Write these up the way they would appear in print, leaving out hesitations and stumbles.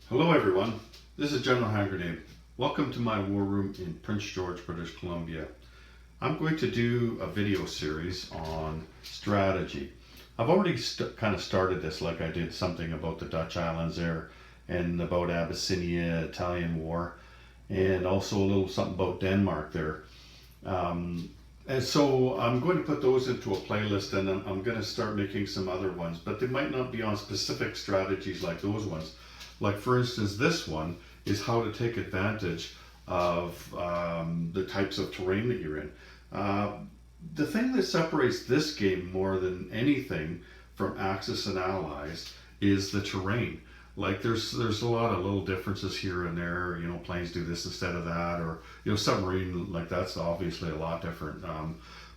Hello everyone, this is General Hand Grenade. Welcome to my war room in Prince George, British Columbia. I'm going to do a video series on strategy. I've already kind of started this, like I did something about the Dutch islands there and about Abyssinia, Italian War, and also a little something about Denmark there. And so I'm going to put those into a playlist, and I'm going to start making some other ones, but they might not be on specific strategies like those ones. Like for instance, this one is how to take advantage of the types of terrain that you're in. The thing that separates this game more than anything from Axis and Allies is the terrain. Like there's a lot of little differences here and there. You know, planes do this instead of that, or submarine, like that's obviously a lot different.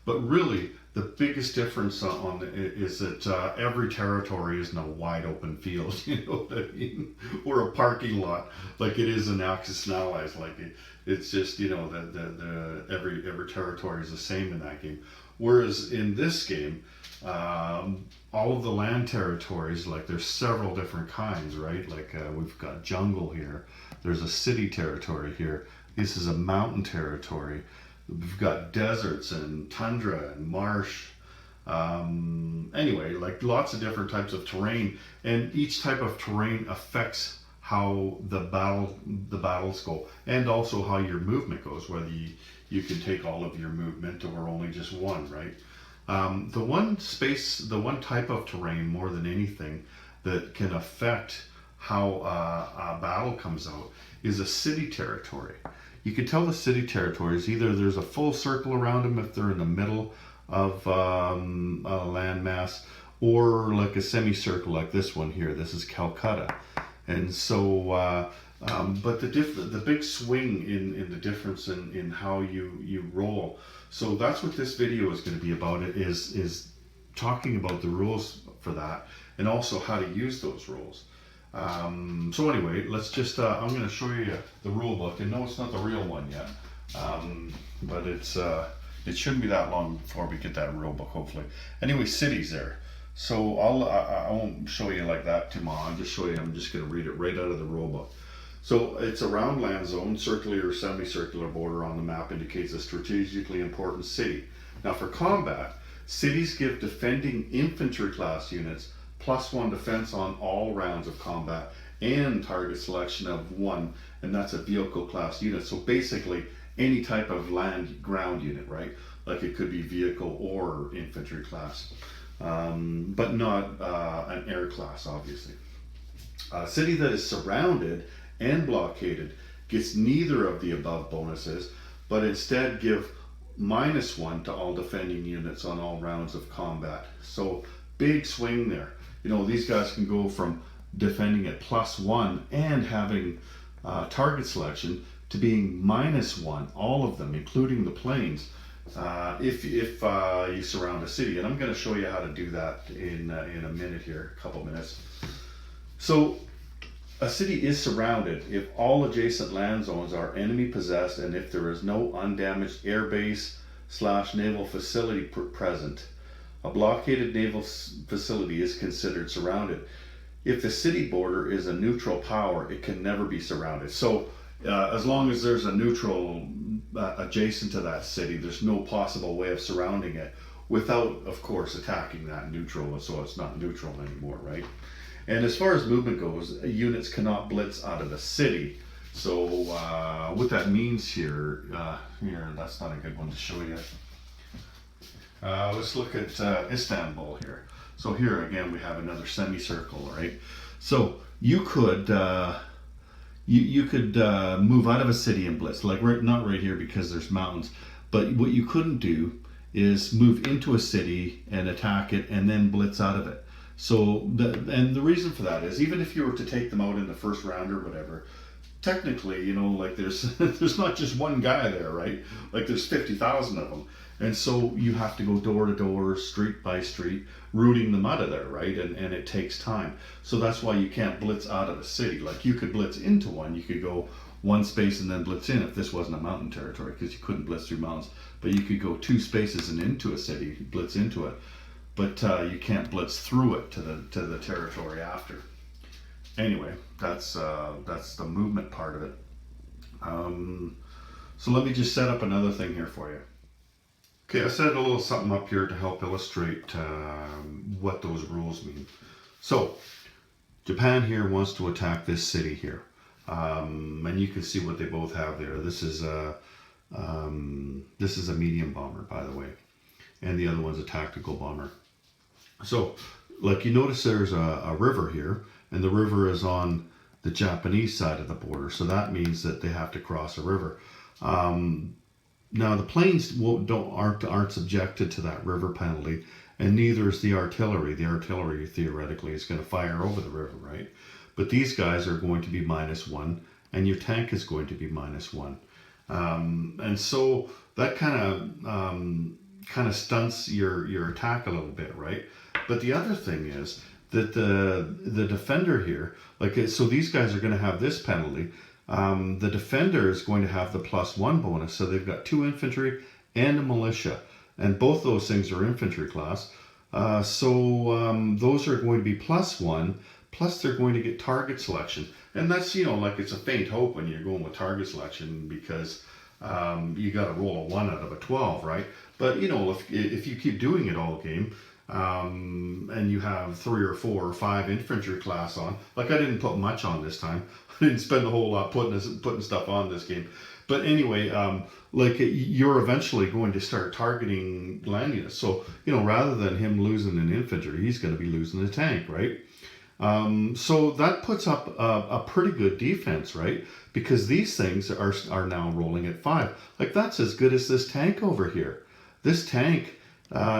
But really, the biggest difference is that every territory isn't a wide open field. You know what I mean? Or a parking lot like it is in Axis and Allies. Like it's just the every territory is the same in that game. Whereas in this game, all of the land territories, like there's several different kinds, right? Like we've got jungle here. There's a city territory here. This is a mountain territory. We've got deserts and tundra and marsh. Anyway, like lots of different types of terrain, and each type of terrain affects how the battles go, and also how your movement goes. Whether you can take all of your movement or only just one, right? The one type of terrain more than anything that can affect how a battle comes out is a city territory. You can tell the city territories, either there's a full circle around them if they're in the middle of a landmass, or like a semicircle like this one here. This is Calcutta. And so, but the big swing in the difference in how you roll. So that's what this video is going to be about. It is talking about the rules for that, and also how to use those rules. So anyway, let's just, I'm going to show you the rule book, and no, it's not the real one yet, but it shouldn't be that long before we get that rule book, hopefully. Anyway, cities there. So I won't show you like that too much. I'm just going to read it right out of the rule book. So it's a round land zone. Circular or semicircular border on the map indicates a strategically important city. Now for combat, cities give defending infantry class units +1 defense on all rounds of combat and target selection of 1, and that's a vehicle class unit. So basically any type of land ground unit, right? Like it could be vehicle or infantry class, but not an air class, obviously. A city that is surrounded and blockaded gets neither of the above bonuses, but instead give -1 to all defending units on all rounds of combat. So big swing there. You know, these guys can go from defending at +1 and having target selection to being -1, all of them, including the planes, if you surround a city. And I'm going to show you how to do that in a minute here, a couple minutes. So a city is surrounded if all adjacent land zones are enemy possessed and if there is no undamaged airbase/naval facility present. A blockaded naval facility is considered surrounded. If the city border is a neutral power, it can never be surrounded. So as long as there's a neutral adjacent to that city, there's no possible way of surrounding it without, of course, attacking that neutral, so it's not neutral anymore, right? And as far as movement goes, units cannot blitz out of the city. So what that means here, that's not a good one to show you. Let's look at Istanbul here. So here again we have another semicircle, right? So you could you could move out of a city and blitz, like not right here because there's mountains. But what you couldn't do is move into a city and attack it and then blitz out of it. So the reason for that is, even if you were to take them out in the first round or whatever, technically, like there's not just one guy there, right? Like there's 50,000 of them. And so you have to go door to door, street by street, rooting them out of there, right? And it takes time. So that's why you can't blitz out of a city. Like you could blitz into one, you could go one space and then blitz in if this wasn't a mountain territory, because you couldn't blitz through mountains. But you could go 2 spaces and into a city, blitz into it. But you can't blitz through it to the territory after. Anyway, that's the movement part of it. So let me just set up another thing here for you. Okay, I set a little something up here to help illustrate what those rules mean. So Japan here wants to attack this city here, and you can see what they both have there. This is a medium bomber, by the way, and the other one's a tactical bomber. So, like, you notice there's a river here, and the river is on the Japanese side of the border, so that means that they have to cross a river. Now the planes aren't subjected to that river penalty, and neither is the artillery. The artillery theoretically is going to fire over the river, right? But these guys are going to be -1, and your tank is going to be -1, and so that kind of stunts your attack a little bit, right? But the other thing is that the defender here, so these guys are going to have this penalty. The defender is going to have the +1 bonus, so they've got 2 infantry and a militia, and both those things are infantry class. So those are going to be +1, plus they're going to get target selection, and that's it's a faint hope when you're going with target selection, because you got to roll a 1 out of a 12, right? But if you keep doing it all game, and you have 3 or 4 or 5 infantry class on, like I didn't put much on this time. I didn't spend a whole lot putting stuff on this game. But anyway, you're eventually going to start targeting land units. So, rather than him losing an infantry, he's going to be losing a tank, right? So that puts up a pretty good defense, right? Because these things are now rolling at 5. Like, that's as good as this tank over here. This tank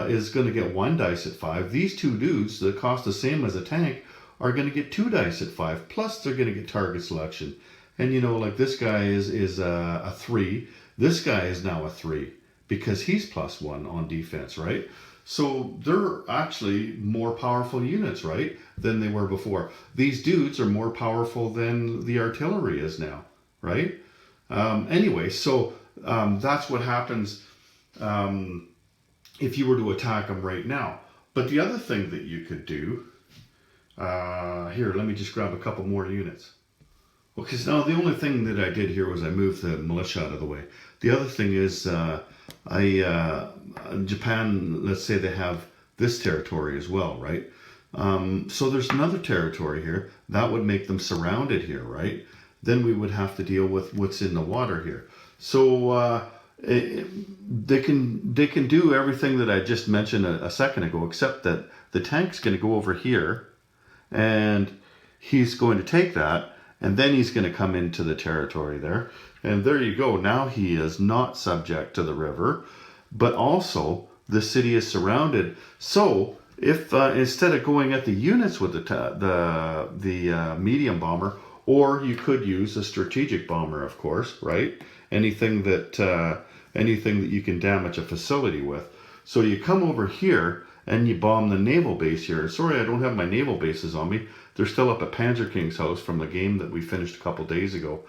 is going to get 1 dice at 5. These 2 dudes that cost the same as a tank are going to get 2 dice at 5. Plus, they're going to get target selection. And this guy is a 3. This guy is now a 3 because he's +1 on defense, right? So they're actually more powerful units, right, than they were before. These dudes are more powerful than the artillery is now, right? Anyway, so that's what happens if you were to attack them right now. But the other thing that you could do, here, let me just grab a couple more units. Okay, so now the only thing that I did here was I moved the militia out of the way. The other thing is, Japan, let's say they have this territory as well, right? So there's another territory here that would make them surrounded here, right? Then we would have to deal with what's in the water here. So they can do everything that I just mentioned a second ago, except that the tank's going to go over here, and he's going to take that, and then he's going to come into the territory there. And there you go. Now he is not subject to the river, but also the city is surrounded. So if instead of going at the units with the medium bomber, or you could use a strategic bomber, of course, right? Anything that you can damage a facility with. So you come over here and you bomb the naval base here. Sorry, I don't have my naval bases on me. They're still up at Panzer King's house from the game that we finished a couple days ago.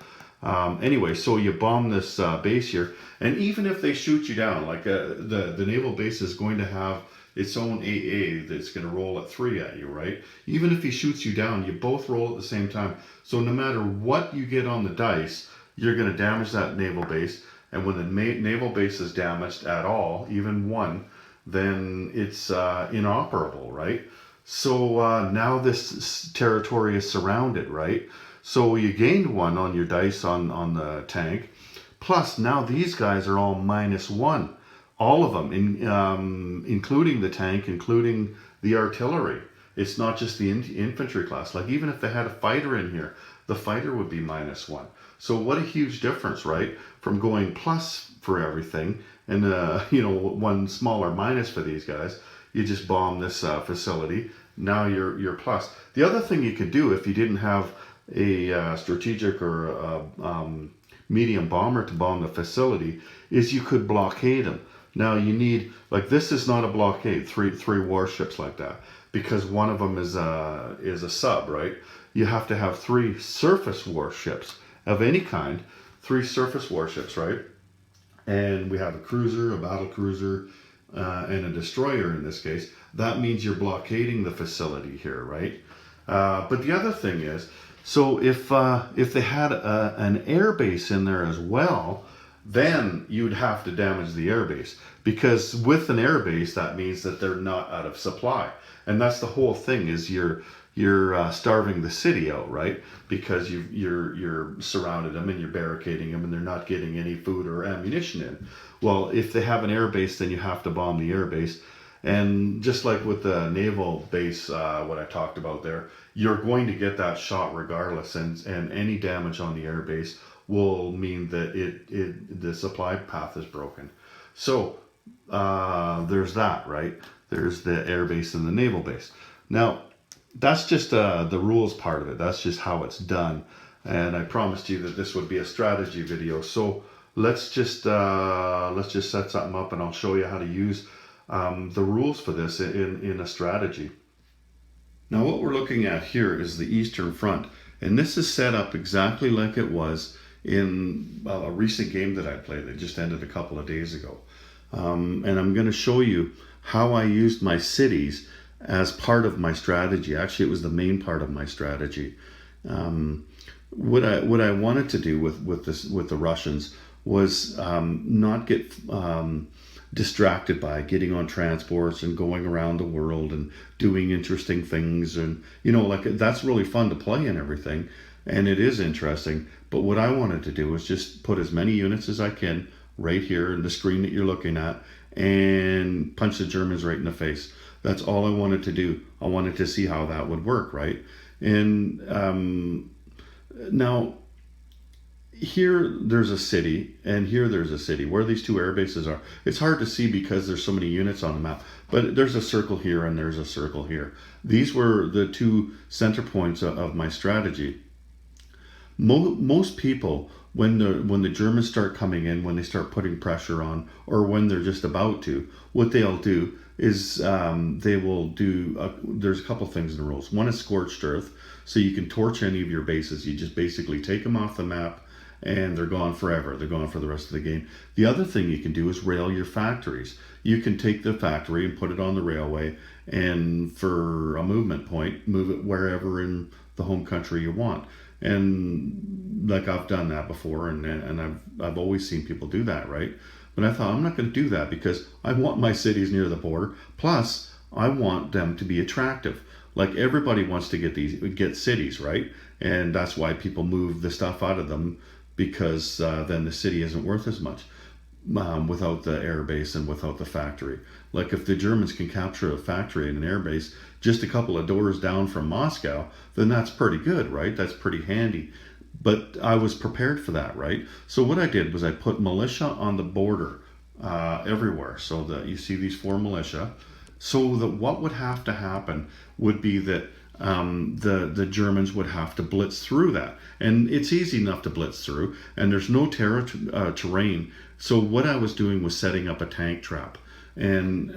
Anyway, so you bomb this base here, and even if they shoot you down, like the naval base is going to have its own AA that's going to roll at 3 at you, right? Even if he shoots you down, you both roll at the same time. So no matter what you get on the dice, you're going to damage that naval base. And when the naval base is damaged at all, even 1, then it's inoperable, right? So now this territory is surrounded, right? So you gained 1 on your dice on the tank. Plus, now these guys are all -1. All of them, including the tank, including the artillery. It's not just the infantry class. Like, even if they had a fighter in here, the fighter would be -1. So what a huge difference, right? From going plus for everything and, 1 smaller minus for these guys. You just bomb this facility. Now you're plus. The other thing you could do if you didn't have a strategic or a medium bomber to bomb the facility is you could blockade them. Now you need, like, this is not a blockade, three warships like that, because one of them is a sub, right? You have to have 3 surface warships of any kind, 3 surface warships, right? And we have a cruiser, a battle cruiser, and a destroyer in this case. That means you're blockading the facility here, right? But the other thing is, so if they had an air base in there as well, then you'd have to damage the air base, because with an air base, that means that they're not out of supply, and that's the whole thing. Is you're starving the city out, right? Because you're surrounded them and you're barricading them, and they're not getting any food or ammunition in. Well, if they have an air base, then you have to bomb the air base. And just like with the naval base, what I talked about there, you're going to get that shot regardless, and any damage on the air base will mean that the supply path is broken. So there's that, right? There's the air base and the naval base. Now, that's just the rules part of it. That's just how it's done. And I promised you that this would be a strategy video. So let's just set something up, and I'll show you how to use the rules for this in a strategy. Now, what we're looking at here is the Eastern Front, and this is set up exactly like it was in a recent game that I played that just ended a couple of days ago. And I'm going to show you how I used my cities as part of my strategy. Actually, it was the main part of my strategy. What I wanted to do with the Russians was not get distracted by getting on transports and going around the world and doing interesting things, and like that's really fun to play and everything, and it is interesting. But what I wanted to do was just put as many units as I can right here in the screen that you're looking at and punch the Germans right in the face. That's all I wanted to do. I wanted to see how that would work, right? And now here there's a city, and here there's a city. Where these two air bases are, it's hard to see because there's so many units on the map, but there's a circle here and there's a circle here. These were the two center points of my strategy. Most people, when the Germans start coming in, when they start putting pressure on, or when they're just about to, what they'll do is they will do, there's a couple things in the rules. One is scorched earth, so you can torch any of your bases. You just basically take them off the map, and they're gone forever. They're gone for the rest of the game. The other thing you can do is rail your factories. You can take the factory and put it on the railway, and for a movement point, move it wherever in the home country you want. And like I've done that before, and I've always seen people do that, right? But I thought, I'm not going to do that because I want my cities near the border. Plus, I want them to be attractive. Like everybody wants to get cities, right? And that's why people move the stuff out of them, because then the city isn't worth as much without the air base and without the factory. Like if the Germans can capture a factory and an air base just a couple of doors down from Moscow, then that's pretty good, right? That's pretty handy. But I was prepared for that, right? So what I did was I put militia on the border everywhere. So that you see these 4 militia. So that what would have to happen would be that the Germans would have to blitz through that. And it's easy enough to blitz through, and there's no terrain. So what I was doing was setting up a tank trap. And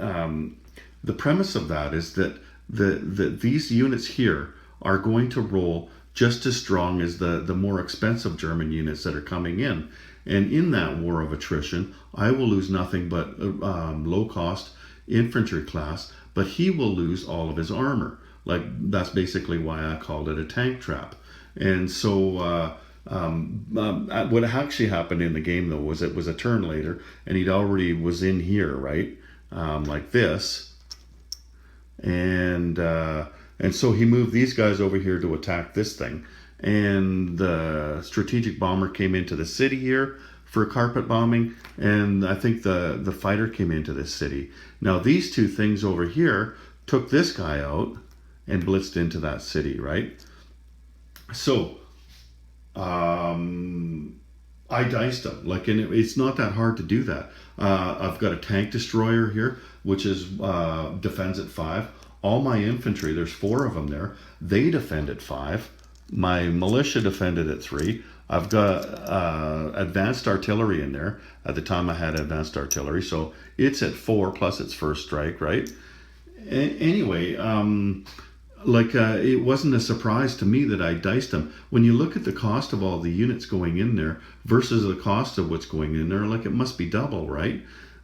the premise of that is that these units here are going to roll just as strong as the more expensive German units that are coming in. And in that war of attrition, I will lose nothing but low-cost infantry class, but he will lose all of his armor. Like, that's basically why I called it a tank trap. And so what actually happened in the game, though, was it was a turn later, and he'd already was in here, right? Like this. And so he moved these guys over here to attack this thing. And the strategic bomber came into the city here for carpet bombing, and I think the fighter came into this city. Now these two things over here took this guy out and blitzed into that city, right? So I diced them, like, and it's not that hard to do that. I've got a tank destroyer here, which is defends at 5. All my infantry, there's 4 of them there, they defend at 5. My militia defended at 3. I've got advanced artillery in there. At the time I had advanced artillery, so it's at 4 plus its first strike, right? Anyway, it wasn't a surprise to me that I diced them. When you look at the cost of all the units going in there versus the cost of what's going in there, like, it must be double, right?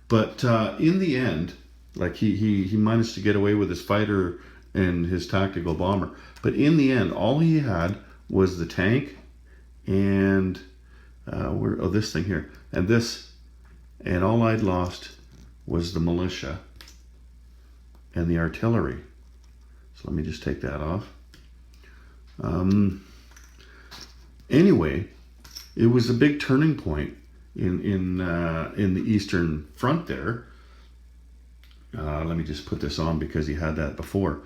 But in the end, like, he managed to get away with his fighter and his tactical bomber. But in the end, all he had was the tank and this thing here, and this, and all I'd lost was the militia and the artillery. So let me just take that off. Anyway, it was a big turning point in the Eastern Front there. Let me just put this on because he had that before.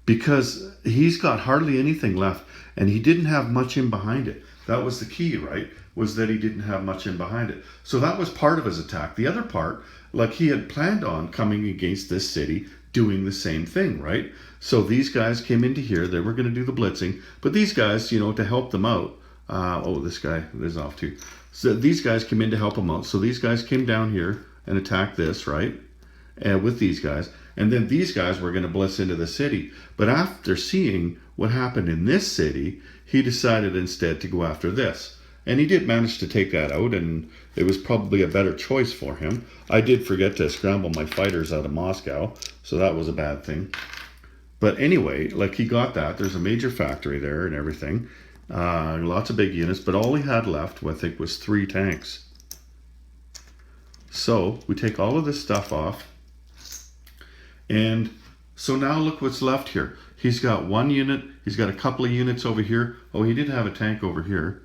Because he's got hardly anything left, and he didn't have much in behind it. That was the key, right? Was that he didn't have much in behind it. So that was part of his attack. The other part, like he had planned on coming against this city, doing the same thing, right? So these guys came into here. They were going to do the blitzing, but these guys, you know, to help them out. This guy is off too. So these guys came in to help him out. So these guys came down here and attacked this, right? With these guys. And then these guys were going to blitz into the city. But after seeing what happened in this city, he decided instead to go after this. And he did manage to take that out, and it was probably a better choice for him. I did forget to scramble my fighters out of Moscow, so that was a bad thing. But anyway, like he got that. There's a major factory there and everything. Lots of big units, but all he had left, I think, was 3 tanks. So we take all of this stuff off. And so now look what's left here. He's got 1 unit. He's got a couple of units over here. Oh, he did have a tank over here.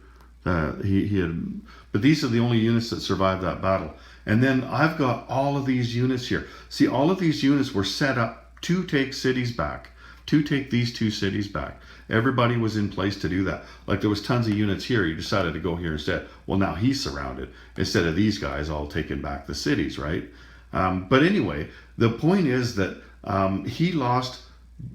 He had, but these are the only units that survived that battle. And then I've got all of these units here. See, all of these units were set up to take cities back, to take these 2 cities back. Everybody was in place to do that. Like there was tons of units here. He decided to go here instead. Well, now he's surrounded instead of these guys all taking back the cities, right? But anyway, the point is that he lost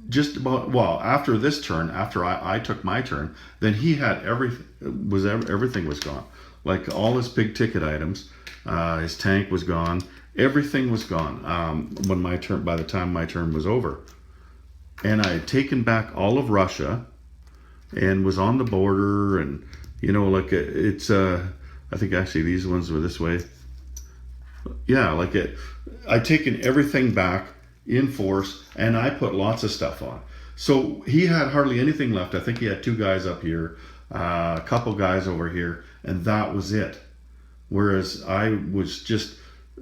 just about, well, after this turn, after I took my turn, then he had everything was gone. Like all his big ticket items, his tank was gone, everything was gone by the time my turn was over. And I had taken back all of Russia and was on the border, and you know, like it's I think actually these ones were this way. Yeah, like I'd taken everything back in force, and I put lots of stuff on. So he had hardly anything left. I think he had 2 guys up here, a couple guys over here, and that was it. Whereas I was just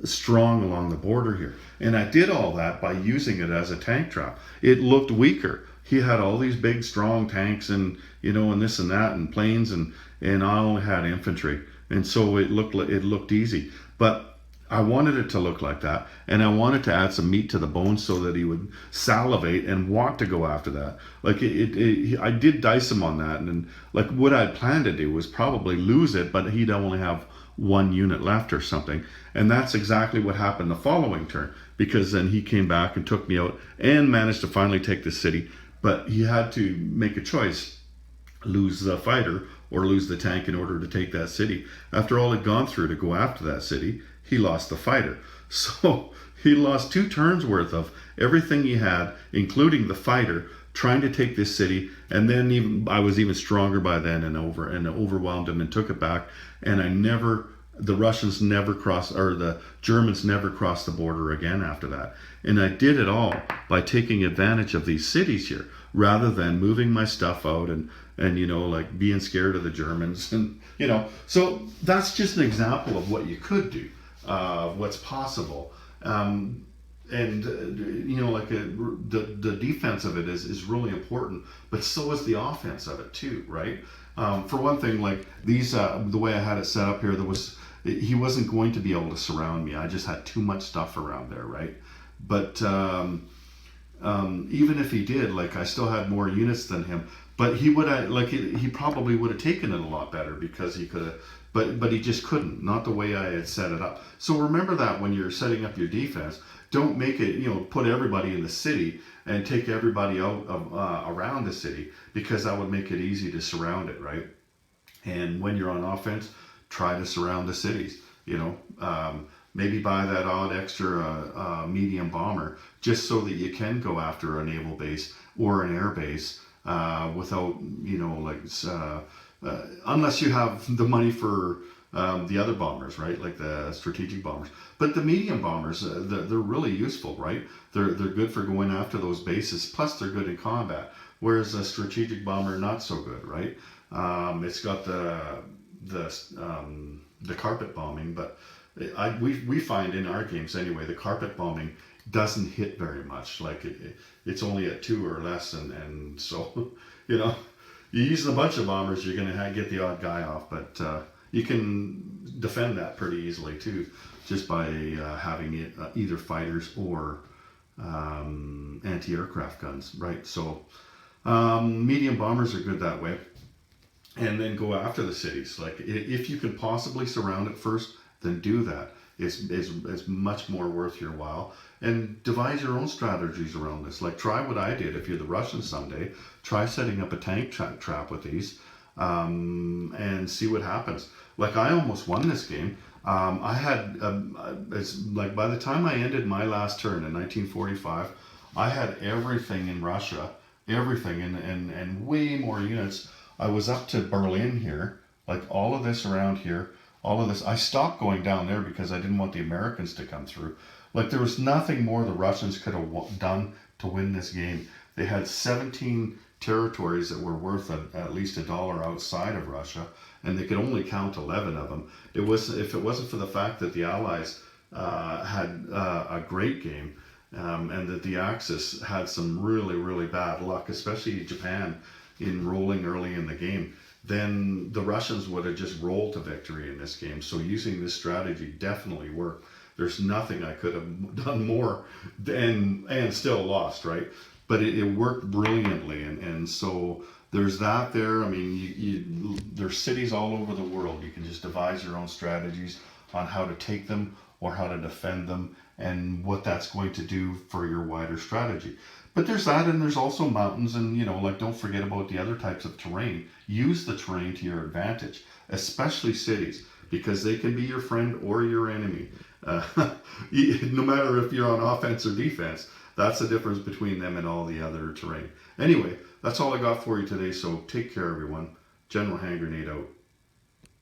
strong along the border here. And I did all that by using it as a tank trap. It looked weaker. He had all these big, strong tanks and, you know, and this and that and planes, and I only had infantry. And so it looked easy. But I wanted it to look like that, and I wanted to add some meat to the bone so that he would salivate and want to go after that. Like I did dice him on that, and like what I'd planned to do was probably lose it, but he'd only have 1 unit left or something. And that's exactly what happened the following turn, because then he came back and took me out and managed to finally take the city. But he had to make a choice: lose the fighter or lose the tank in order to take that city. After all he'd gone through to go after that city, he lost the fighter. So he lost 2 turns worth of everything he had, including the fighter, trying to take this city. And then I was even stronger by then, and overwhelmed him and took it back. And the Russians never crossed, or the Germans never crossed the border again after that. And I did it all by taking advantage of these cities here, rather than moving my stuff out and you know, like being scared of the Germans. And you know, so that's just an example of what you could do, what's possible. And you know, like the defense of it is really important, but so is the offense of it too, right? For one thing, like these, the way I had it set up here, he wasn't going to be able to surround me. I just had too much stuff around there, right? But even if he did, like I still had more units than him. But he probably would have taken it a lot better, because he could have. But he just couldn't, not the way I had set it up. So remember that when you're setting up your defense, don't make it, you know, put everybody in the city and take everybody out of, around the city, because that would make it easy to surround it, right? And when you're on offense, try to surround the cities, you know. Maybe buy that odd extra medium bomber, just so that you can go after a naval base or an air base without, you know, like... unless you have the money for the other bombers, right? Like the strategic bombers. But the medium bombers, they're really useful, right? They're good for going after those bases. Plus, they're good in combat. Whereas a strategic bomber, not so good, right? It's got the carpet bombing, but we find in our games anyway, the carpet bombing doesn't hit very much. Like it's only at 2 or less, and so you know, you use a bunch of bombers, you're gonna get the odd guy off, but you can defend that pretty easily too, just by having it either fighters or anti-aircraft guns, right? So medium bombers are good that way. And then go after the cities. Like if you can possibly surround it first, then do that. It's much more worth your while. And devise your own strategies around this. Like try what I did. If you're the Russians someday, try setting up a tank trap with these, and see what happens. Like I almost won this game. I had it's like by the time I ended my last turn in 1945, I had everything in Russia, everything, and way more units. I was up to Berlin here, like all of this around here, all of this. I stopped going down there because I didn't want the Americans to come through. Like there was nothing more the Russians could have done to win this game. They had 17 territories that were worth at least $1 outside of Russia, and they could only count 11 of them. If it wasn't for the fact that the Allies had a great game, and that the Axis had some really, really bad luck, especially Japan, in rolling early in the game, then the Russians would have just rolled to victory in this game. So using this strategy definitely worked. There's nothing I could have done more and still lost, right? But it worked brilliantly, and so there's that there. I mean, there's cities all over the world. You can just devise your own strategies on how to take them or how to defend them and what that's going to do for your wider strategy. But there's that, and there's also mountains, and like don't forget about the other types of terrain. Use the terrain to your advantage, especially cities, because they can be your friend or your enemy. No matter if you're on offense or defense, that's the difference between them and all the other terrain. Anyway, that's all I got for you today, so take care, everyone. General Hand Grenade out.